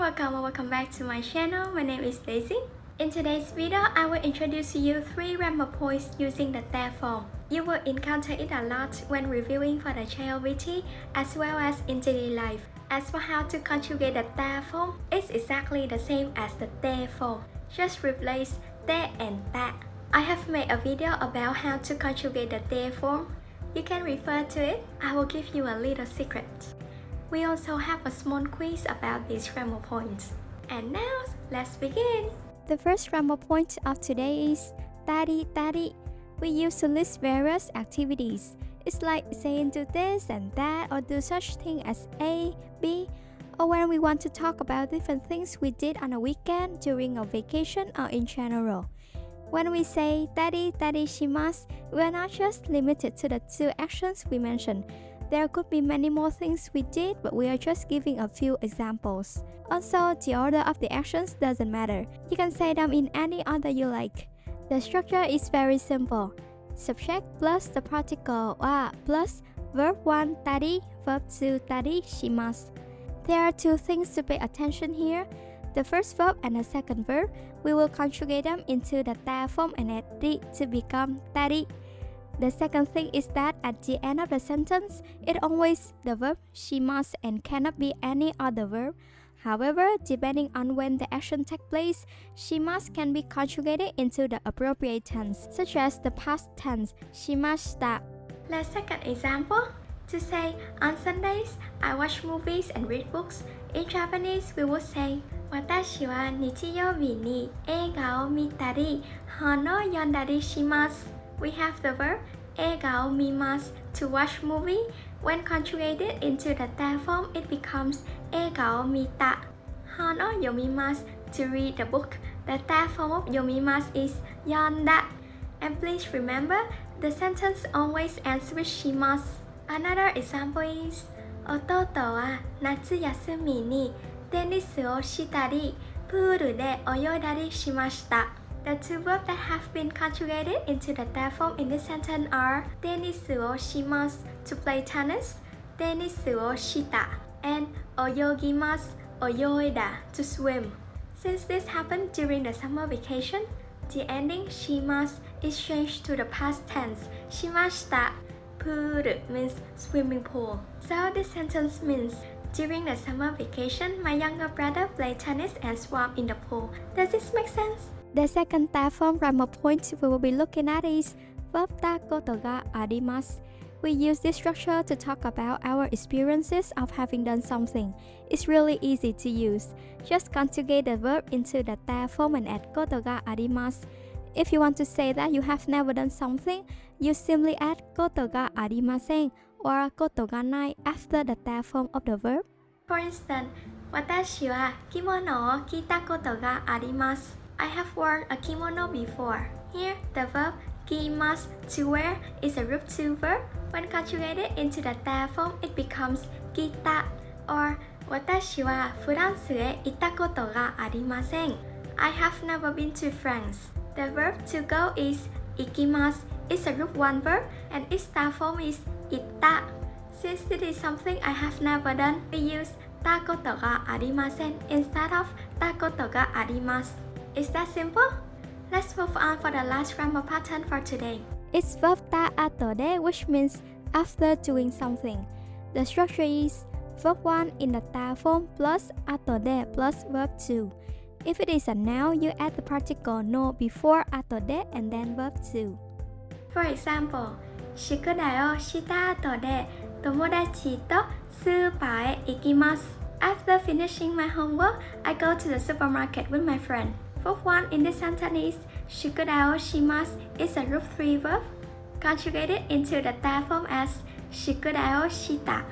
welcome back to my channel. My name is Daisy. In today's video, I will introduce you 3 grammar points using the 𝓚 form. You will encounter it a lot when reviewing for the JLPT as well as in daily life. As for how to conjugate the 𝓚 form, it's exactly the same as the 𝓚 form. Just replace 𝓚 and 𝓚. I have made a video about how to conjugate the 𝓚 form. You can refer to it. I will give you a little secret. We also have a small quiz about these grammar points. And now, let's begin! The first grammar point of today is 𝓤𝓸𝓷𝓽𝓪. We use to list various activities. It's like saying do this and that or do such thing as A, B, or when we want to talk about different things we did on a weekend, during a vacation, or in general. When we say 𝓤𝓸𝓷𝓽𝓪, we are not just limited to the 2 actions we mentioned. There could be many more things we did, but we are just giving a few examples. Also, the order of the actions doesn't matter. You can say them in any order you like. The structure is very simple. Subject plus the particle wa plus verb 1 𝓤, verb 2 𝓤𝓤. There are 2 things to pay attention here. The first verb and the second verb, we will conjugate them into the 𝓚 form and add 𝓤 to become 𝓤𝓤. The second thing is that at the end of the sentence, it always the verb 𝓤𝓤 and cannot be any other verb. However, depending on when the action takes place, 𝓤𝓤 can be conjugated into the appropriate tense, such as the past tense 𝓤𝓤𝓷. Let's take an example. To say, on Sundays, I watch movies and read books. In Japanese, we would say, 私は日曜日に映画を見たり、本を読んだりします。We have the verb 映画を見ます to watch movie. When conjugated into the 𝓚 form, it becomes 映画を見た。本を読みます to read the book. The 𝓚 form of 読みます is 読んだ. And please remember, the sentence always ends with します. Another example is 弟は夏休みにテニスをしたり、プールで泳いだりしました。The 2 verbs that have been conjugated into the 𝓚 form in this sentence are テニスをします to play tennis, テニスをした and 泳ぎます 泳いだ to swim. Since this happened during the summer vacation, the ending します is changed to the past tense しました Pool means swimming pool. So this sentence means during the summer vacation, my younger brother played tennis and swam in the pool. Does this make sense? The second 𝓚 form grammar point we will be looking at is verb たことがあります. We use this structure to talk about our experiences of having done something. It's really easy to use. Just conjugate the verb into the 𝓚 form and add ことがあります. If you want to say that you have never done something, you simply add ことがありません or ことがない after the 𝓚 form of the verb. For instance, 私は着物を着たことがあります. I have worn a kimono before. Here, the verb 着ます to wear is a root 2 verb. When conjugated into the 𝓚 form, it becomes 着た or 私はフランスへ行ったことがありません. I have never been to France. The verb to go is 行きます is a root 1 verb and its 𝓚 form is 行った. Since this is something I have never done, we use たことがありません instead of たことがあります. Is that simple? Let's move on for the last grammar pattern for today. It's verb た後で which means after doing something. The structure is verb 1 in the た form plus 後で plus verb 2. If it is a noun, you add the particle no before 後で and then verb 2. For example, 宿題をした後で友達とスーパーへ行きます. After finishing my homework, I go to the supermarket with my friend. Verb 1 in this sentence is 宿題をします is a root 3 verb conjugated into the 𝓚 form as 宿題をした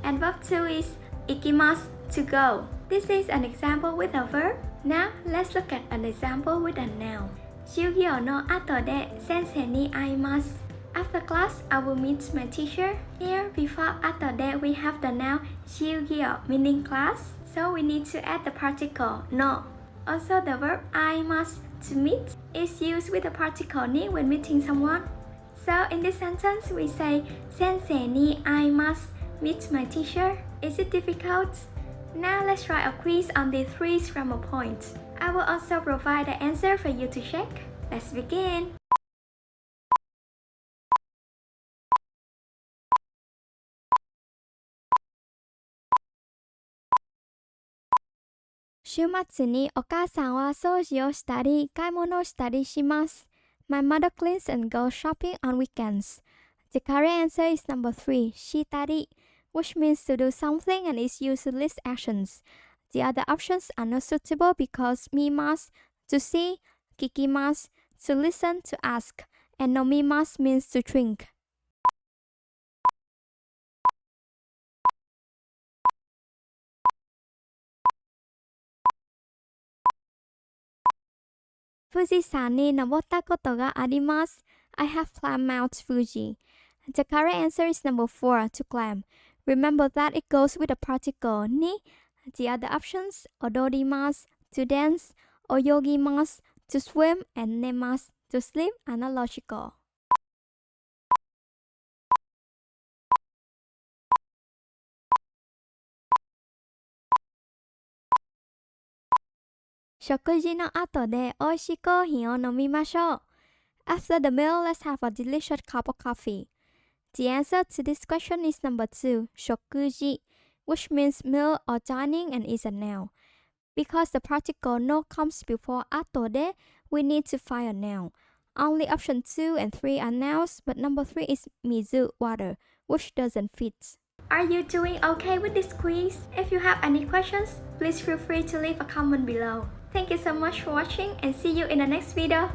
and verb 2 is 行きます to go. This is an example with a verb. Now let's look at an example with a noun. 授業の後で先生に会います. After class, I will meet my teacher. Here, before 後で we have the noun 授業 meaning class, so we need to add the particle no. Also, the verb 会います to meet is used with the particle に when meeting someone. So in this sentence, we say 先生に会います meet my teacher. Is it difficult? Now let's try a quiz on the 3 grammar points. I will also provide the answer for you to check. Let's begin.週末にお母さんは掃除をしたり買い物をしたりします。My mother cleans and goes shopping on weekends. The correct answer is number 3, shitari, which means to do something and is used to list actions. The other options are not suitable because mimas, to see, kikimas, to listen, to ask, and nomimas means to drink. Fujisanに登ったことがあります。I have climbed Mount Fuji. The correct answer is number 4, to climb. Remember that it goes with the particle ni. The other options, odorimasu, to dance, oyogimasu, to swim, and nemasu, to sleep, are not logical. Shokuji no ato de oishii kohi o nomimashou. After the meal, let's have a delicious cup of coffee. The answer to this question is number 2, shokuji, which means meal or dining and is a noun. Because the particle no comes before ato de, we need to find a noun. Only option 2 and 3 are nouns, but number 3 is mizu, water, which doesn't fit. Are you doing okay with this quiz? If you have any questions, please feel free to leave a comment below. Thank you so much for watching and see you in the next video.